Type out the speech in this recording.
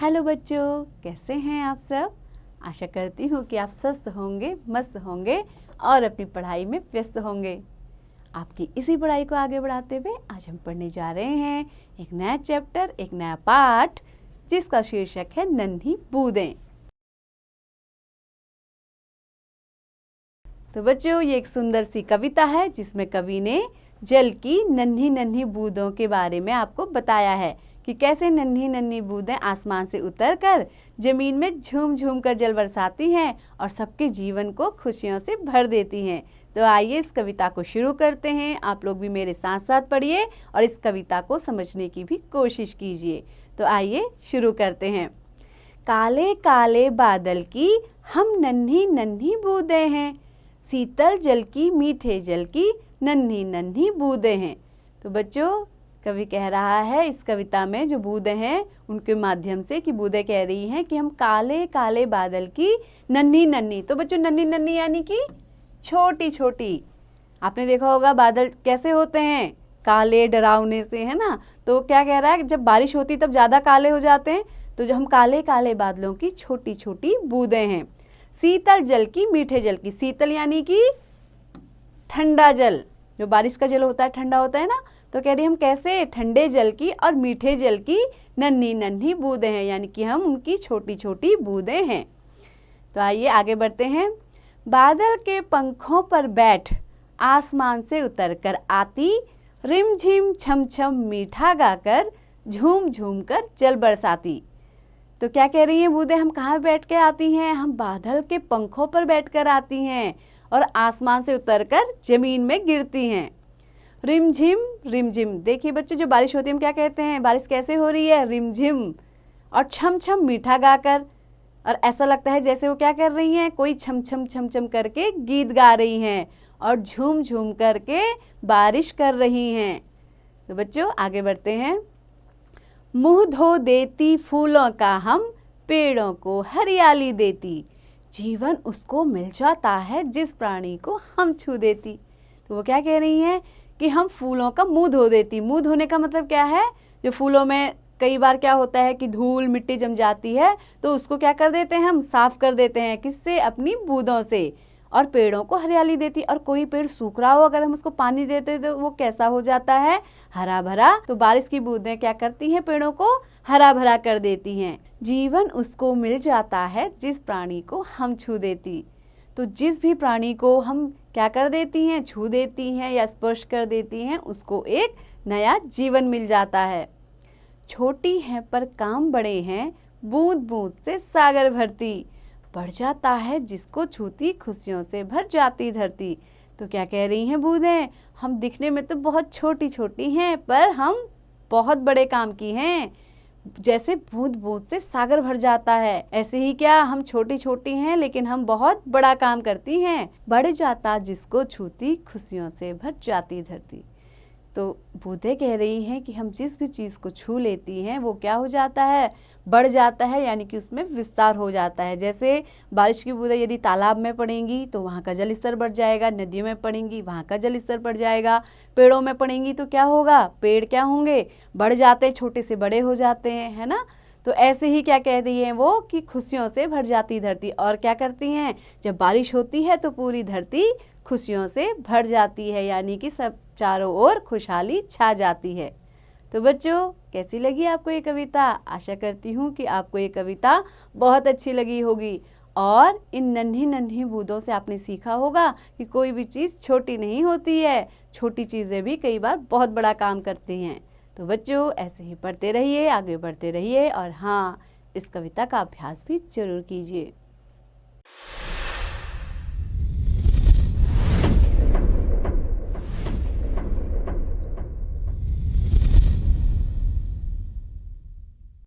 Hello बच्चों, कैसे हैं आप सब। आशा करती हूँ कि आप स्वस्थ होंगे, मस्त होंगे और अपनी पढ़ाई में व्यस्त होंगे। आपकी इसी पढ़ाई को आगे बढ़ाते हुए आज हम पढ़ने जा रहे हैं एक नया चैप्टर, एक नया पाठ, जिसका शीर्षक है नन्ही बूंदें। तो बच्चों, ये एक सुंदर सी कविता है जिसमें कवि ने जल की नन्ही नन्ही बूंदों के बारे में आपको बताया है कि कैसे नन्ही नन्ही बूंदें आसमान से उतरकर जमीन में झूम झूम कर जल बरसाती हैं और सबके जीवन को खुशियों से भर देती हैं। तो आइए इस कविता को शुरू करते हैं। आप लोग भी मेरे साथ साथ पढ़िए और इस कविता को समझने की भी कोशिश कीजिए। तो आइए शुरू करते हैं। काले काले बादल की हम नन्ही नन्ही बूंदें हैं, शीतल जल की मीठे जल की नन्ही नन्ही बूंदें हैं। तो बच्चों, कवि कह रहा है इस कविता में जो बूंदें हैं उनके माध्यम से कि बूंदें कह रही हैं कि हम काले काले बादल की नन्ही नन्ही। तो बच्चों, नन्ही नन्ही यानी कि छोटी छोटी। आपने देखा होगा बादल कैसे होते हैं, काले डरावने से, है ना। तो क्या कह रहा है, जब बारिश होती तब ज़्यादा काले हो जाते हैं। तो जो हम काले काले बादलों की छोटी छोटी बूंदें हैं। शीतल जल की मीठे जल की, शीतल यानी कि ठंडा जल, जो बारिश का जल होता है ठंडा होता है ना। तो कह रही हम कैसे ठंडे जल की और मीठे जल की नन्ही नन्ही बूंदें हैं, यानी कि हम उनकी छोटी छोटी बूंदें हैं। तो आइए आगे बढ़ते हैं। बादल के पंखों पर बैठ आसमान से उतरकर आती, रिमझिम छम छम मीठा गाकर झूम झूम कर जल बरसाती। तो क्या कह रही हैं बूंदें, हम कहाँ बैठ के आती हैं, हम बादल के पंखों पर बैठकर आती हैं और आसमान से उतरकर जमीन में गिरती हैं। रिमझिम रिमझिम, देखिए बच्चों, जो बारिश होती है हम क्या कहते हैं, बारिश कैसे हो रही है, रिमझिम। और छम छम मीठा गाकर, और ऐसा लगता है जैसे वो क्या कर रही हैं, कोई छम छम करके गीत गा रही हैं और झूम झूम करके बारिश कर रही हैं। तो बच्चों आगे बढ़ते हैं। मुंह धो देती फूलों का हम, पेड़ों को हरियाली देती, जीवन उसको मिल जाता है जिस प्राणी को हम छू देती। तो वो क्या कह रही हैं कि हम फूलों का मुंह धो देती। मुंह धोने का मतलब क्या है, जो फूलों में कई बार क्या होता है कि धूल मिट्टी जम जाती है, तो उसको क्या कर देते हैं, हम साफ कर देते हैं। किससे, अपनी बूंदों से। और पेड़ों को हरियाली देती, और कोई पेड़ सूख रहा हो अगर हम उसको पानी देते तो वो कैसा हो जाता है, हरा भरा। तो बारिश की बूंदें क्या करती हैं, पेड़ों को हरा भरा कर देती हैं। जीवन उसको मिल जाता है जिस प्राणी को हम छू देती। तो जिस भी प्राणी को हम क्या कर देती हैं, छू देती हैं या स्पर्श कर देती हैं, उसको एक नया जीवन मिल जाता है। छोटी हैं पर काम बड़े हैं, बूंद बूंद से सागर भरती, बढ़ जाता है जिसको छूती, खुशियों से भर जाती धरती। तो क्या कह रही हैं बूंदें, हम दिखने में तो बहुत छोटी छोटी हैं पर हम बहुत बड़े काम की हैं। जैसे बूंद बूंद से सागर भर जाता है, ऐसे ही क्या हम छोटी छोटी हैं लेकिन हम बहुत बड़ा काम करती हैं। बढ़ जाता जिसको छूती, खुशियों से भर जाती धरती। तो बूंदें कह रही हैं कि हम जिस भी चीज़ को छू लेती हैं वो क्या हो जाता है, बढ़ जाता है, यानी कि उसमें विस्तार हो जाता है। जैसे बारिश की बूंदें यदि तालाब में पड़ेंगी तो वहाँ का जल स्तर बढ़ जाएगा, नदियों में पड़ेंगी वहाँ का जल स्तर बढ़ जाएगा, पेड़ों में पड़ेंगी तो क्या होगा, पेड़ क्या होंगे, बढ़ जाते हैं, छोटे से बड़े हो जाते हैं, है ना। तो ऐसे ही क्या कह रही हैं वो कि खुशियों से भर जाती धरती। और क्या करती हैं, जब बारिश होती है तो पूरी धरती खुशियों से भर जाती है, यानी कि सब चारों ओर खुशहाली छा जाती है। तो बच्चों, कैसी लगी आपको ये कविता। आशा करती हूँ कि आपको ये कविता बहुत अच्छी लगी होगी और इन नन्ही नन्ही बूंदों से आपने सीखा होगा कि कोई भी चीज़ छोटी नहीं होती है, छोटी चीज़ें भी कई बार बहुत बड़ा काम करती हैं। तो बच्चों, ऐसे ही पढ़ते रहिए, आगे बढ़ते रहिए और हाँ, इस कविता का अभ्यास भी जरूर कीजिए।